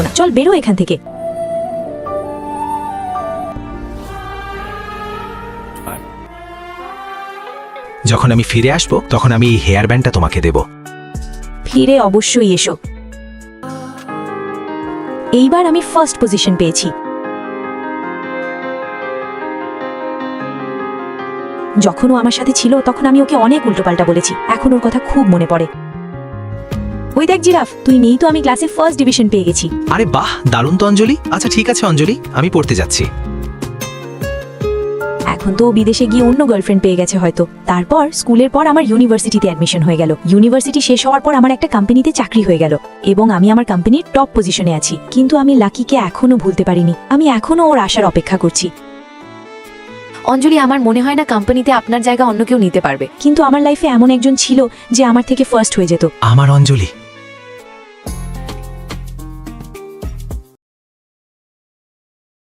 না, চল বেরো এখান থেকে। যখন আমি ফিরে আসবো তখন আমি এই হেয়ার ব্যান্ডটা তোমাকে দেব। ফিরে অবশ্যই এসো। এইবার আমি ফার্স্ট পজিশন পেয়েছি। যখন ও আমার সাথে ছিল তখন আমি ওকে অনেক উল্টোপাল্টা বলেছি, এখন ওর কথা খুব মনে পড়ে। ওই দেখ জিরাফ, তুই নেই তো আমি ক্লাসে ফার্স্ট ডিভিশন পেয়ে গেছি। আরে বাহ, দারুণ তো অঞ্জলি। আচ্ছা ঠিক আছে অঞ্জলি, আমি পড়তে যাচ্ছি। এখন তো ও বিদেশে গিয়ে অন্য গার্লফ্রেন্ড পেয়ে গেছে হয়তো। তারপর স্কুলের পর আমার ইউনিভার্সিটিতে অ্যাডমিশন হয়ে গেল। ইউনিভার্সিটি শেষ হওয়ার পর আমার একটা কোম্পানিতে চাকরি হয়ে গেল এবং আমি আমার কোম্পানির টপ পজিশনে আছি। কিন্তু আমি লাকিকে এখনো ভুলতে পারিনি। আমি এখনো ওর আসার অপেক্ষা করছি। অঞ্জলি, আমার মনে হয় না কোম্পানিতে আপনার জায়গা অন্য কেউ নিতে পারবে, কিন্তু আমার লাইফে এমন একজন ছিল যে আমার থেকে ফার্স্ট হয়ে যেত। আমার অঞ্জলি,